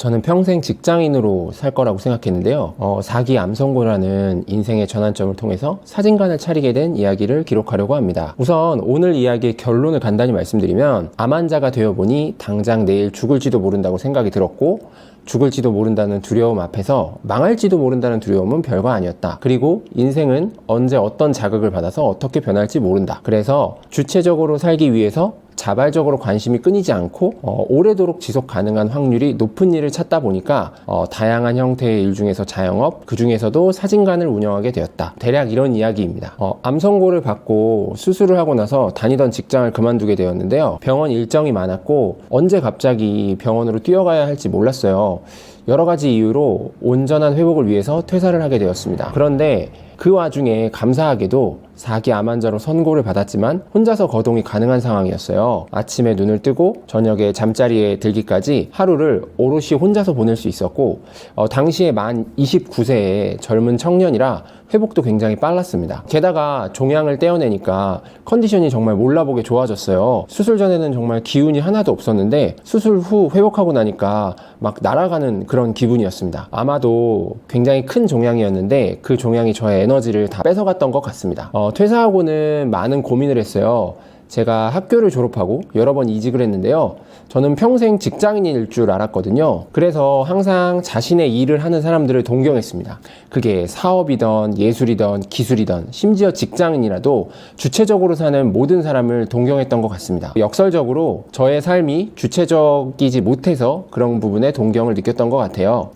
저는 평생 직장인으로 살 거라고 생각했는데요. 4기 암선고라는 인생의 전환점을 통해서 사진관을 차리게 된 이야기를 기록하려고 합니다. 우선 오늘 이야기의 결론을 간단히 말씀드리면, 암 환자가 되어보니 당장 내일 죽을지도 모른다고 생각이 들었고, 죽을지도 모른다는 두려움 앞에서 망할지도 모른다는 두려움은 별거 아니었다. 그리고 인생은 언제 어떤 자극을 받아서 어떻게 변할지 모른다. 그래서 주체적으로 살기 위해서 자발적으로 관심이 끊이지 않고 오래도록 지속 가능한 확률이 높은 일을 찾다 보니까 다양한 형태의 일 중에서 자영업, 그 중에서도 사진관을 운영하게 되었다. 대략 이런 이야기입니다. 암 선고를 받고 수술을 하고 나서 다니던 직장을 그만두게 되었는데요. 병원 일정이 많았고 언제 갑자기 병원으로 뛰어가야 할지 몰랐어요. 여러 가지 이유로 온전한 회복을 위해서 퇴사를 하게 되었습니다. 그런데 그 와중에 감사하게도 4기 암 환자로 선고를 받았지만 혼자서 거동이 가능한 상황이었어요. 아침에 눈을 뜨고 저녁에 잠자리에 들기까지 하루를 오롯이 혼자서 보낼 수 있었고, 당시에 만 29세의 젊은 청년이라 회복도 굉장히 빨랐습니다. 게다가 종양을 떼어내니까 컨디션이 정말 몰라보게 좋아졌어요. 수술 전에는 정말 기운이 하나도 없었는데 수술 후 회복하고 나니까 막 날아가는 그런 기분이었습니다. 아마도 굉장히 큰 종양이었는데 그 종양이 저의 에너지를 다 뺏어갔던 것 같습니다. 퇴사하고는 많은 고민을 했어요. 제가 학교를 졸업하고 여러 번 이직을 했는데요. 저는 평생 직장인일 줄 알았거든요. 그래서 항상 자신의 일을 하는 사람들을 동경했습니다. 그게 사업이든 예술이든 기술이든 심지어 직장인이라도 주체적으로 사는 모든 사람을 동경했던 것 같습니다. 역설적으로 저의 삶이 주체적이지 못해서 그런 부분에 동경을 느꼈던 것 같아요.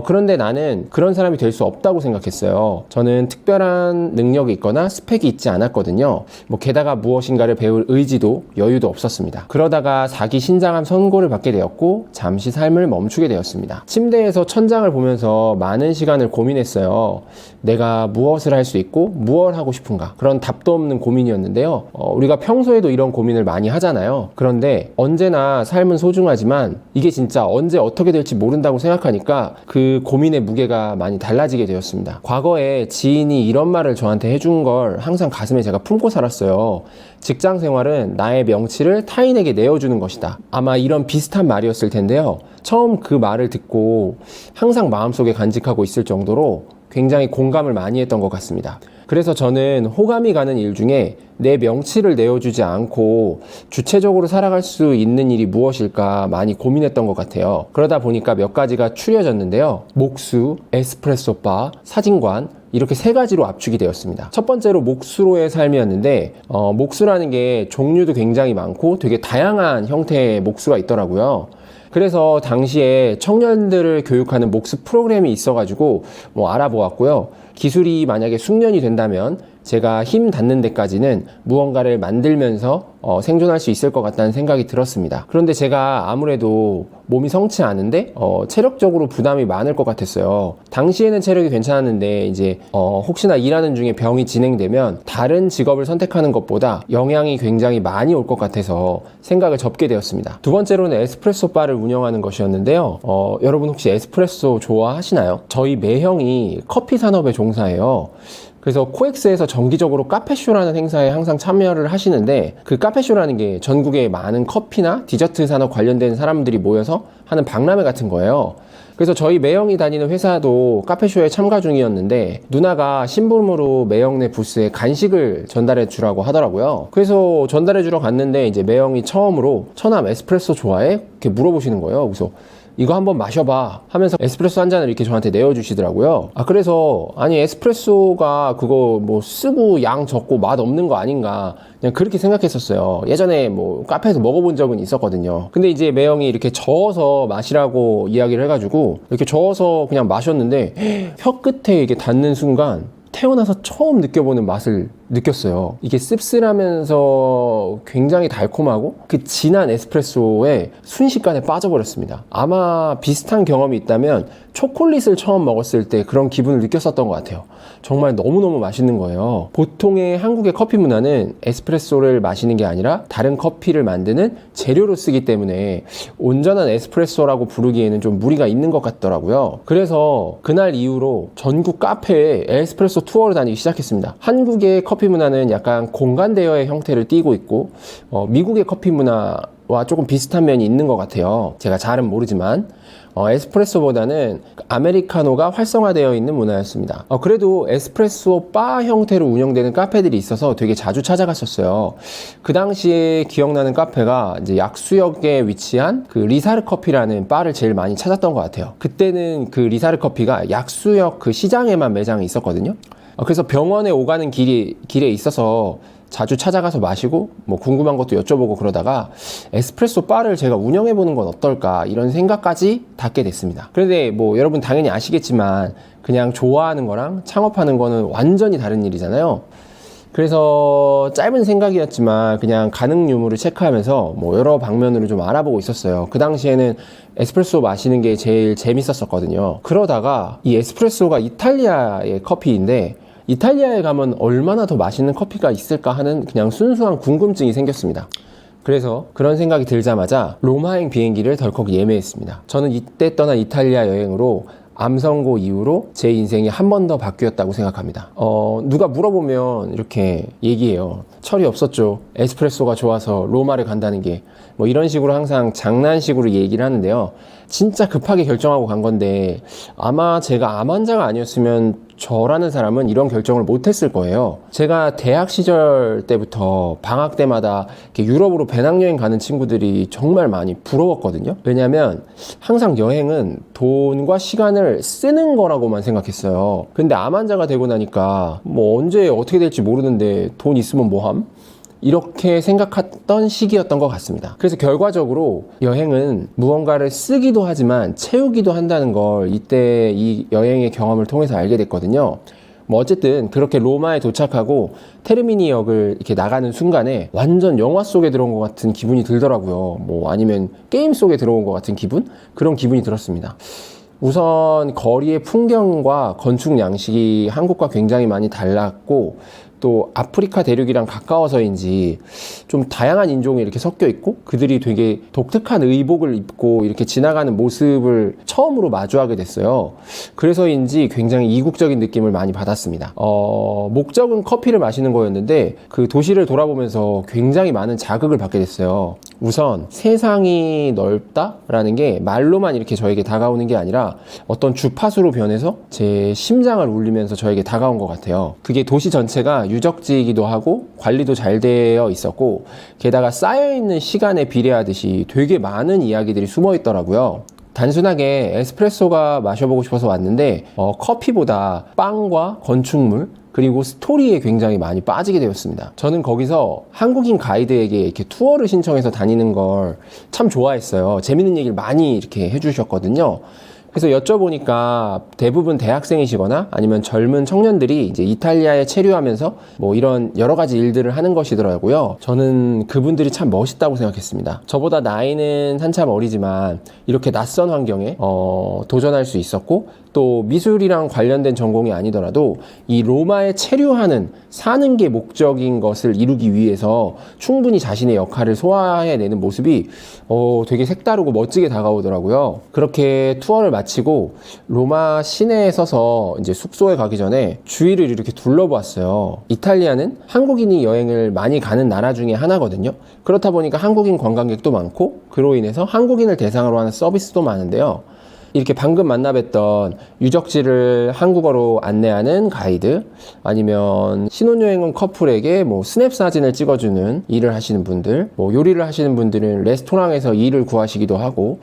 그런데 나는 그런 사람이 될 수 없다고 생각했어요. 저는 특별한 능력이 있거나 스펙이 있지 않았거든요. 게다가 무엇인가를 배울 의지도 여유도 없었습니다. 그러다가 4기 신장암 선고를 받게 되었고 잠시 삶을 멈추게 되었습니다. 침대에서 천장을 보면서 많은 시간을 고민했어요. 내가 무엇을 할 수 있고 무엇을 하고 싶은가, 그런 답도 없는 고민이었는데요. 우리가 평소에도 이런 고민을 많이 하잖아요. 그런데 언제나 삶은 소중하지만 이게 진짜 언제 어떻게 될지 모른다고 생각하니까 그 고민의 무게가 많이 달라지게 되었습니다. 과거에 지인이 이런 말을 저한테 해준 걸 항상 가슴에 제가 품고 살았어요. 직장 생활은 나의 명치를 타인에게 내어주는 것이다. 아마 이런 비슷한 말이었을 텐데요. 처음 그 말을 듣고 항상 마음속에 간직하고 있을 정도로 굉장히 공감을 많이 했던 것 같습니다. 그래서 저는 호감이 가는 일 중에 내 명치를 내어주지 않고 주체적으로 살아갈 수 있는 일이 무엇일까 많이 고민했던 것 같아요. 그러다 보니까 몇 가지가 추려졌는데요. 목수, 에스프레소바, 사진관, 이렇게 세 가지로 압축이 되었습니다. 첫 번째로 목수로의 삶이었는데, 목수라는 게 종류도 굉장히 많고 되게 다양한 형태의 목수가 있더라고요. 그래서 당시에 청년들을 교육하는 목수 프로그램이 있어가지고 알아보았고요. 기술이 만약에 숙련이 된다면 제가 힘 닿는 데까지는 무언가를 만들면서 생존할 수 있을 것 같다는 생각이 들었습니다. 그런데 제가 아무래도 몸이 성치 않은데 체력적으로 부담이 많을 것 같았어요. 당시에는 체력이 괜찮았는데 이제 혹시나 일하는 중에 병이 진행되면 다른 직업을 선택하는 것보다 영향이 굉장히 많이 올 것 같아서 생각을 접게 되었습니다. 두 번째로는 에스프레소 바를 운영하는 것이었는데요. 여러분 혹시 에스프레소 좋아하시나요? 저희 매형이 커피 산업에 종사해요. 그래서 코엑스에서 정기적으로 카페쇼라는 행사에 항상 참여를 하시는데, 그 카페쇼라는 게 전국의 많은 커피나 디저트 산업 관련된 사람들이 모여서 하는 박람회 같은 거예요. 그래서 저희 매형이 다니는 회사도 카페쇼에 참가 중이었는데 누나가 심부름으로 매형네 부스에 간식을 전달해 주라고 하더라고요. 그래서 전달해 주러 갔는데 이제 매형이 처음으로 "처남 에스프레소 좋아해?" 이렇게 물어보시는 거예요. 그래서 "이거 한번 마셔봐" 하면서 에스프레소 한 잔을 이렇게 저한테 내어주시더라고요. 그래서 아니 에스프레소가 그거 쓰고 양 적고 맛 없는 거 아닌가, 그냥 그렇게 생각했었어요. 예전에 카페에서 먹어본 적은 있었거든요. 근데 이제 매형이 이렇게 저어서 마시라고 이야기를 해가지고 이렇게 저어서 그냥 마셨는데 혀 끝에 이게 닿는 순간 태어나서 처음 느껴보는 맛을 느꼈어요. 이게 씁쓸하면서 굉장히 달콤하고 그 진한 에스프레소에 순식간에 빠져버렸습니다. 아마 비슷한 경험이 있다면 초콜릿을 처음 먹었을 때 그런 기분을 느꼈었던 것 같아요. 정말 너무너무 맛있는 거예요. 보통의 한국의 커피 문화는 에스프레소를 마시는 게 아니라 다른 커피를 만드는 재료로 쓰기 때문에 온전한 에스프레소라고 부르기에는 좀 무리가 있는 것 같더라고요. 그래서 그날 이후로 전국 카페에 에스프레소 투어를 다니기 시작했습니다. 한국의 커피 문화는 약간 공간 대여의 형태를 띠고 있고 미국의 커피 문화와 조금 비슷한 면이 있는 것 같아요. 제가 잘은 모르지만 에스프레소보다는 아메리카노가 활성화되어 있는 문화였습니다. 그래도 에스프레소 바 형태로 운영되는 카페들이 있어서 되게 자주 찾아갔었어요. 그 당시에 기억나는 카페가 이제 약수역에 위치한 그 리사르 커피라는 바를 제일 많이 찾았던 것 같아요. 그때는 그 리사르 커피가 약수역 그 시장에만 매장이 있었거든요. 그래서 병원에 오가는 길에 있어서 자주 찾아가서 마시고 뭐 궁금한 것도 여쭤보고 그러다가 에스프레소 바를 제가 운영해보는 건 어떨까 이런 생각까지 닿게 됐습니다. 그런데 뭐 여러분 당연히 아시겠지만 그냥 좋아하는 거랑 창업하는 거는 완전히 다른 일이잖아요. 그래서 짧은 생각이었지만 그냥 가능 유무를 체크하면서 뭐 여러 방면으로 좀 알아보고 있었어요. 그 당시에는 에스프레소 마시는 게 제일 재밌었거든요. 그러다가 이 에스프레소가 이탈리아의 커피인데 이탈리아에 가면 얼마나 더 맛있는 커피가 있을까 하는 그냥 순수한 궁금증이 생겼습니다. 그래서 그런 생각이 들자마자 로마행 비행기를 덜컥 예매했습니다. 저는 이때 떠난 이탈리아 여행으로 암선고 이후로 제 인생이 한 번 더 바뀌었다고 생각합니다. 누가 물어보면 이렇게 얘기해요. 철이 없었죠. 에스프레소가 좋아서 로마를 간다는 게. 뭐 이런 식으로 항상 장난식으로 얘기를 하는데요. 진짜 급하게 결정하고 간 건데 아마 제가 암 환자가 아니었으면 저라는 사람은 이런 결정을 못했을 거예요. 제가 대학 시절 때부터 방학 때마다 이렇게 유럽으로 배낭여행 가는 친구들이 정말 많이 부러웠거든요. 왜냐면 항상 여행은 돈과 시간을 쓰는 거라고만 생각했어요. 근데 암 환자가 되고 나니까 뭐 언제 어떻게 될지 모르는데 돈 있으면 뭐함? 이렇게 생각했던 시기였던 것 같습니다. 그래서 결과적으로 여행은 무언가를 쓰기도 하지만 채우기도 한다는 걸 이때 이 여행의 경험을 통해서 알게 됐거든요. 뭐 어쨌든 그렇게 로마에 도착하고 테르미니 역을 이렇게 나가는 순간에 완전 영화 속에 들어온 것 같은 기분이 들더라고요. 뭐 아니면 게임 속에 들어온 것 같은 기분? 그런 기분이 들었습니다. 우선 거리의 풍경과 건축 양식이 한국과 굉장히 많이 달랐고 또 아프리카 대륙이랑 가까워서인지 좀 다양한 인종이 이렇게 섞여 있고 그들이 되게 독특한 의복을 입고 이렇게 지나가는 모습을 처음으로 마주하게 됐어요. 그래서인지 굉장히 이국적인 느낌을 많이 받았습니다. 목적은 커피를 마시는 거였는데 그 도시를 돌아보면서 굉장히 많은 자극을 받게 됐어요. 우선 세상이 넓다라는 게 말로만 이렇게 저에게 다가오는 게 아니라 어떤 주파수로 변해서 제 심장을 울리면서 저에게 다가온 것 같아요. 그게 도시 전체가 유적지이기도 하고 관리도 잘 되어 있었고 게다가 쌓여있는 시간에 비례하듯이 되게 많은 이야기들이 숨어 있더라고요. 단순하게 에스프레소가 마셔보고 싶어서 왔는데 커피보다 빵과 건축물 그리고 스토리에 굉장히 많이 빠지게 되었습니다. 저는 거기서 한국인 가이드에게 이렇게 투어를 신청해서 다니는 걸 참 좋아했어요. 재밌는 얘기를 많이 이렇게 해주셨거든요. 그래서 여쭤보니까 대부분 대학생이시거나 아니면 젊은 청년들이 이제 이탈리아에 체류하면서 뭐 이런 여러 가지 일들을 하는 것이더라고요. 저는 그분들이 참 멋있다고 생각했습니다. 저보다 나이는 한참 어리지만 이렇게 낯선 환경에 도전할 수 있었고 또 미술이랑 관련된 전공이 아니더라도 이 로마에 체류하는 사는 게 목적인 것을 이루기 위해서 충분히 자신의 역할을 소화해내는 모습이 되게 색다르고 멋지게 다가오더라고요. 그렇게 투어를 마치고 로마 시내에 서서 이제 숙소에 가기 전에 주위를 이렇게 둘러보았어요. 이탈리아는 한국인이 여행을 많이 가는 나라 중에 하나거든요. 그렇다 보니까 한국인 관광객도 많고 그로 인해서 한국인을 대상으로 하는 서비스도 많은데요. 이렇게 방금 만나뵀던 유적지를 한국어로 안내하는 가이드 아니면 신혼여행 온 커플에게 뭐 스냅 사진을 찍어주는 일을 하시는 분들 뭐 요리를 하시는 분들은 레스토랑에서 일을 구하시기도 하고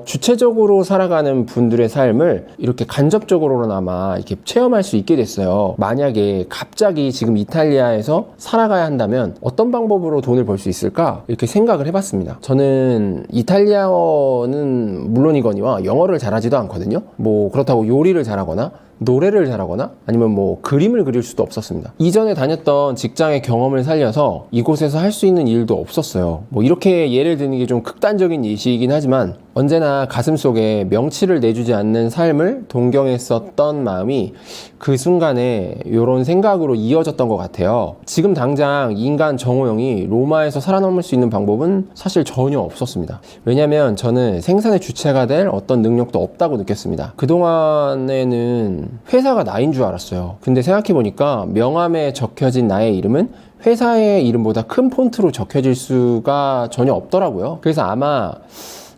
주체적으로 살아가는 분들의 삶을 이렇게 간접적으로나마 이렇게 체험할 수 있게 됐어요. 만약에 갑자기 지금 이탈리아에서 살아가야 한다면 어떤 방법으로 돈을 벌 수 있을까? 이렇게 생각을 해봤습니다. 저는 이탈리아어는 물론이거니와 영어를 잘하지도 않거든요. 뭐 그렇다고 요리를 잘하거나 노래를 잘하거나 아니면 뭐 그림을 그릴 수도 없었습니다. 이전에 다녔던 직장의 경험을 살려서 이곳에서 할 수 있는 일도 없었어요. 뭐 이렇게 예를 드는 게 좀 극단적인 예시이긴 하지만 언제나 가슴속에 명치를 내주지 않는 삶을 동경했었던 마음이 그 순간에 이런 생각으로 이어졌던 것 같아요. 지금 당장 인간 정호영이 로마에서 살아남을 수 있는 방법은 사실 전혀 없었습니다. 왜냐면 저는 생산의 주체가 될 어떤 능력도 없다고 느꼈습니다. 그동안에는 회사가 나인 줄 알았어요. 근데 생각해보니까 명함에 적혀진 나의 이름은 회사의 이름보다 큰 폰트로 적혀질 수가 전혀 없더라고요. 그래서 아마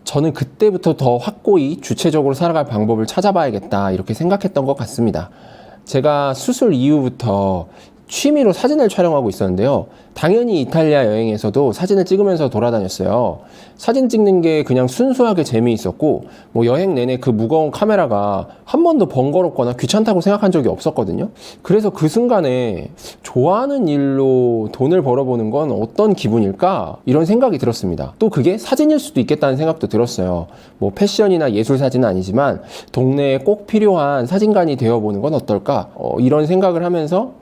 저는 그때부터 더 확고히 주체적으로 살아갈 방법을 찾아봐야겠다 이렇게 생각했던 것 같습니다. 제가 수술 이후부터 취미로 사진을 촬영하고 있었는데요. 당연히 이탈리아 여행에서도 사진을 찍으면서 돌아다녔어요. 사진 찍는 게 그냥 순수하게 재미있었고, 뭐 여행 내내 그 무거운 카메라가 한 번도 번거롭거나 귀찮다고 생각한 적이 없었거든요. 그래서 그 순간에 좋아하는 일로 돈을 벌어보는 건 어떤 기분일까? 이런 생각이 들었습니다. 또 그게 사진일 수도 있겠다는 생각도 들었어요. 뭐 패션이나 예술 사진은 아니지만 동네에 꼭 필요한 사진관이 되어보는 건 어떨까? 이런 생각을 하면서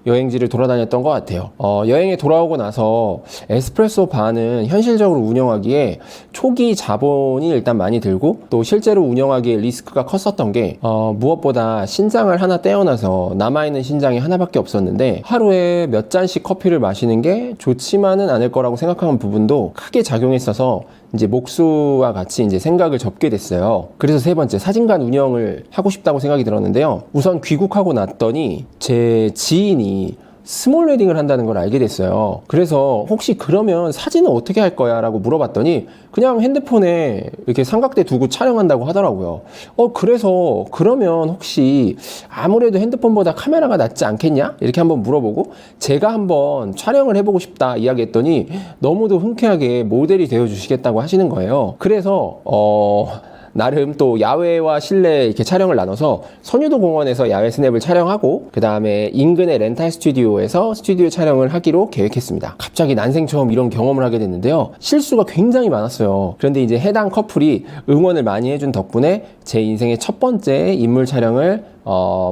여행지를 돌아다녔던 것 같아요. 여행에 돌아오고 나서 에스프레소 바는 현실적으로 운영하기에 초기 자본이 일단 많이 들고 또 실제로 운영하기에 리스크가 컸었던 게 무엇보다 신장을 하나 떼어놔서 남아있는 신장이 하나밖에 없었는데 하루에 몇 잔씩 커피를 마시는 게 좋지만은 않을 거라고 생각하는 부분도 크게 작용했어서 이제 목수와 같이 이제 생각을 접게 됐어요. 그래서 세 번째, 사진관 운영을 하고 싶다고 생각이 들었는데요. 우선 귀국하고 났더니 제 지인이 스몰 웨딩을 한다는 걸 알게 됐어요. 그래서 혹시 그러면 사진은 어떻게 할 거야? 라고 물어봤더니 그냥 핸드폰에 이렇게 삼각대 두고 촬영한다고 하더라고요. 그래서 그러면 혹시 아무래도 핸드폰보다 카메라가 낫지 않겠냐? 이렇게 한번 물어보고 제가 한번 촬영을 해보고 싶다 이야기했더니 너무도 흔쾌하게 모델이 되어주시겠다고 하시는 거예요. 그래서 나름 또 야외와 실내 이렇게 촬영을 나눠서 선유도 공원에서 야외 스냅을 촬영하고 그 다음에 인근의 렌탈 스튜디오에서 스튜디오 촬영을 하기로 계획했습니다. 갑자기 난생 처음 이런 경험을 하게 됐는데요. 실수가 굉장히 많았어요. 그런데 이제 해당 커플이 응원을 많이 해준 덕분에 제 인생의 첫 번째 인물 촬영을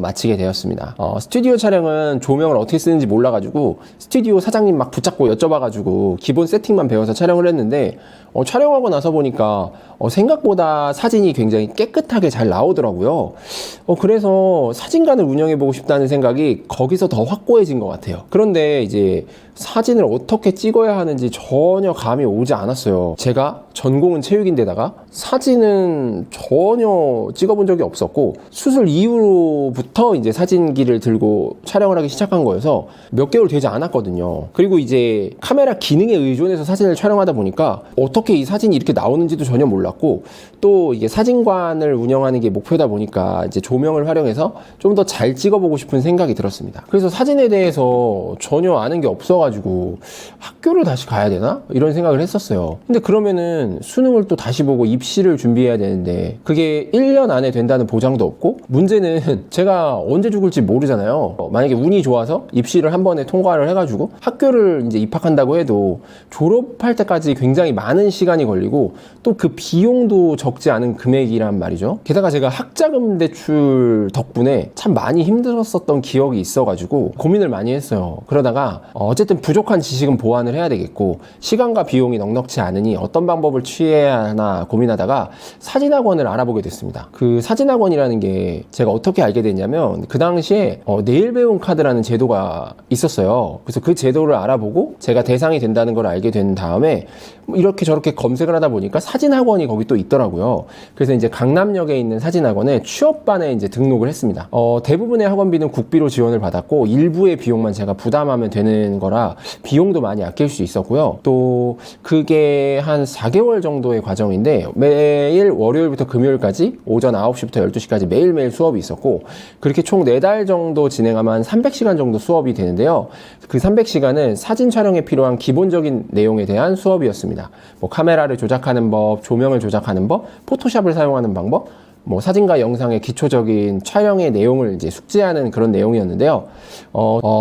마치게 되었습니다. 스튜디오 촬영은 조명을 어떻게 쓰는지 몰라가지고 스튜디오 사장님 막 붙잡고 여쭤봐가지고 기본 세팅만 배워서 촬영을 했는데 촬영하고 나서 보니까 생각보다 사진이 굉장히 깨끗하게 잘 나오더라고요. 그래서 사진관을 운영해보고 싶다는 생각이 거기서 더 확고해진 것 같아요. 그런데 이제 사진을 어떻게 찍어야 하는지 전혀 감이 오지 않았어요. 제가 전공은 체육인데다가 사진은 전혀 찍어본 적이 없었고 수술 이후로부터 이제 사진기를 들고 촬영을 하기 시작한 거여서 몇 개월 되지 않았거든요. 그리고 이제 카메라 기능에 의존해서 사진을 촬영하다 보니까 어떻게 이 사진이 이렇게 나오는지도 전혀 몰랐고 또 이게 사진관을 운영하는 게 목표다 보니까 이제 조명을 활용해서 좀 더 잘 찍어보고 싶은 생각이 들었습니다. 그래서 사진에 대해서 전혀 아는 게 없어가지고 학교를 다시 가야 되나? 이런 생각을 했었어요. 근데 그러면은 수능을 또 다시 보고 입시를 준비해야 되는데 그게 1년 안에 된다는 보장도 없고 문제는 제가 언제 죽을지 모르잖아요. 만약에 운이 좋아서 입시를 한 번에 통과를 해가지고 학교를 이제 입학한다고 해도 졸업할 때까지 굉장히 많은 시간이 걸리고 또 그 비용도 적지 않은 금액이란 말이죠. 게다가 제가 학자금 대출 덕분에 참 많이 힘들었었던 기억이 있어가지고 고민을 많이 했어요. 그러다가 어쨌든 부족한 지식은 보완을 해야 되겠고 시간과 비용이 넉넉치 않으니 어떤 방법을 취해야 하나 고민하다가 사진학원을 알아보게 됐습니다. 그 사진학원이라는 게 제가 어떻게 알게 됐냐면 그 당시에 내일 배움 카드라는 제도가 있었어요. 그래서 그 제도를 알아보고 제가 대상이 된다는 걸 알게 된 다음에 이렇게 저렇게 검색을 하다 보니까 사진학원이 거기 또 있더라고요. 그래서 이제 강남역에 있는 사진학원에 취업반에 이제 등록을 했습니다. 대부분의 학원비는 국비로 지원을 받았고 일부의 비용만 제가 부담하면 되는 거라 비용도 많이 아낄 수 있었고요. 또 그게 한 4개월 정도의 과정인데 매일 월요일부터 금요일까지 오전 9시부터 12시까지 매일매일 수업이 있었고 그렇게 총 4달 정도 진행하면 한 300시간 정도 수업이 되는데요. 그 300시간은 사진 촬영에 필요한 기본적인 내용에 대한 수업이었습니다. 뭐 카메라를 조작하는 법, 조명을 조작하는 법, 포토샵을 사용하는 방법, 뭐 사진과 영상의 기초적인 촬영의 내용을 이제 숙지하는 그런 내용이었는데요.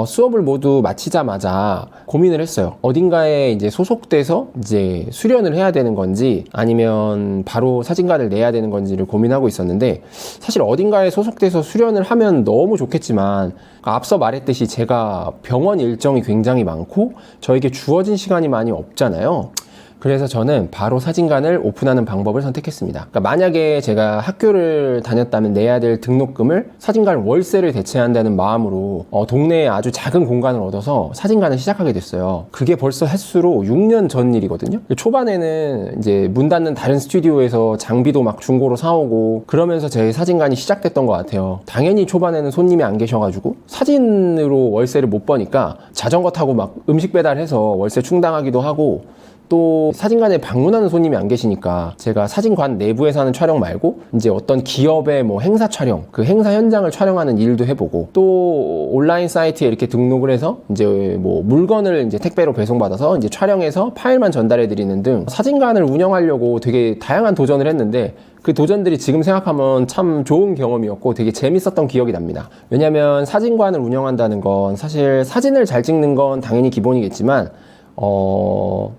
수업을 모두 마치자마자 고민을 했어요. 어딘가에 이제 소속돼서 이제 수련을 해야 되는 건지 아니면 바로 사진관을 내야 되는 건지를 고민하고 있었는데 사실 어딘가에 소속돼서 수련을 하면 너무 좋겠지만 앞서 말했듯이 제가 병원 일정이 굉장히 많고 저에게 주어진 시간이 많이 없잖아요. 그래서 저는 바로 사진관을 오픈하는 방법을 선택했습니다. 그러니까 만약에 제가 학교를 다녔다면 내야 될 등록금을 사진관 월세를 대체한다는 마음으로 동네에 아주 작은 공간을 얻어서 사진관을 시작하게 됐어요. 그게 벌써 횟수로 6년 전 일이거든요. 초반에는 이제 문 닫는 다른 스튜디오에서 장비도 막 중고로 사오고 그러면서 제 사진관이 시작됐던 것 같아요. 당연히 초반에는 손님이 안 계셔가지고 사진으로 월세를 못 버니까 자전거 타고 막 음식 배달해서 월세 충당하기도 하고 또 사진관에 방문하는 손님이 안 계시니까 제가 사진관 내부에서 하는 촬영 말고 이제 어떤 기업의 뭐 행사 촬영, 그 행사 현장을 촬영하는 일도 해보고, 또 온라인 사이트에 이렇게 등록을 해서 이제 뭐 물건을 이제 택배로 배송받아서 이제 촬영해서 파일만 전달해 드리는 등 사진관을 운영하려고 되게 다양한 도전을 했는데, 그 도전들이 지금 생각하면 참 좋은 경험이었고 되게 재밌었던 기억이 납니다. 왜냐면 사진관을 운영한다는 건 사실 사진을 잘 찍는 건 당연히 기본이겠지만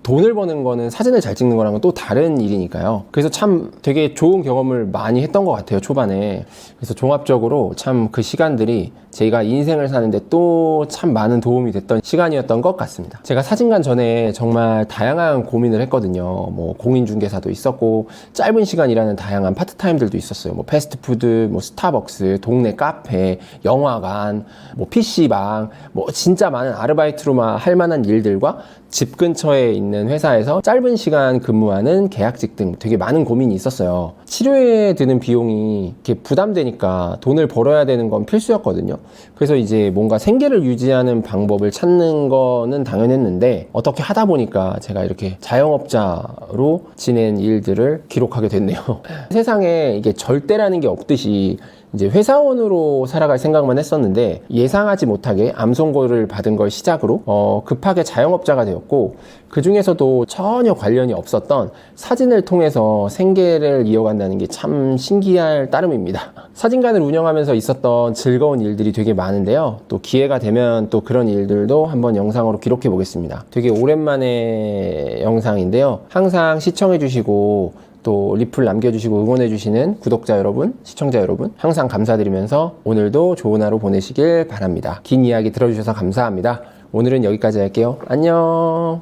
돈을 버는 거는 사진을 잘 찍는 거랑은 또 다른 일이니까요. 그래서 참 되게 좋은 경험을 많이 했던 것 같아요, 초반에. 그래서 종합적으로 참 그 시간들이 제가 인생을 사는데 또 참 많은 도움이 됐던 시간이었던 것 같습니다. 제가 사진관 전에 정말 다양한 고민을 했거든요. 뭐 공인중개사도 있었고, 짧은 시간 일하는 다양한 파트타임들도 있었어요. 뭐 패스트푸드, 뭐 스타벅스, 동네 카페, 영화관, 뭐 PC방, 뭐 진짜 많은 아르바이트로만 할 만한 일들과 집 근처에 있는 회사에서 짧은 시간 근무하는 계약직 등 되게 많은 고민이 있었어요. 치료에 드는 비용이 이렇게 부담되니까 돈을 벌어야 되는 건 필수였거든요. 그래서 이제 뭔가 생계를 유지하는 방법을 찾는 거는 당연했는데, 어떻게 하다 보니까 제가 이렇게 자영업자로 지낸 일들을 기록하게 됐네요. 세상에 이게 절대라는 게 없듯이 이제 회사원으로 살아갈 생각만 했었는데, 예상하지 못하게 암 선고를 받은 걸 시작으로 급하게 자영업자가 되었고, 그 중에서도 전혀 관련이 없었던 사진을 통해서 생계를 이어간다는 게 참 신기할 따름입니다. 사진관을 운영하면서 있었던 즐거운 일들이 되게 많은데요. 또 기회가 되면 또 그런 일들도 한번 영상으로 기록해 보겠습니다. 되게 오랜만에 영상인데요. 항상 시청해 주시고 또 리플 남겨주시고 응원해주시는 구독자 여러분, 시청자 여러분, 항상 감사드리면서 오늘도 좋은 하루 보내시길 바랍니다. 긴 이야기 들어주셔서 감사합니다. 오늘은 여기까지 할게요. 안녕.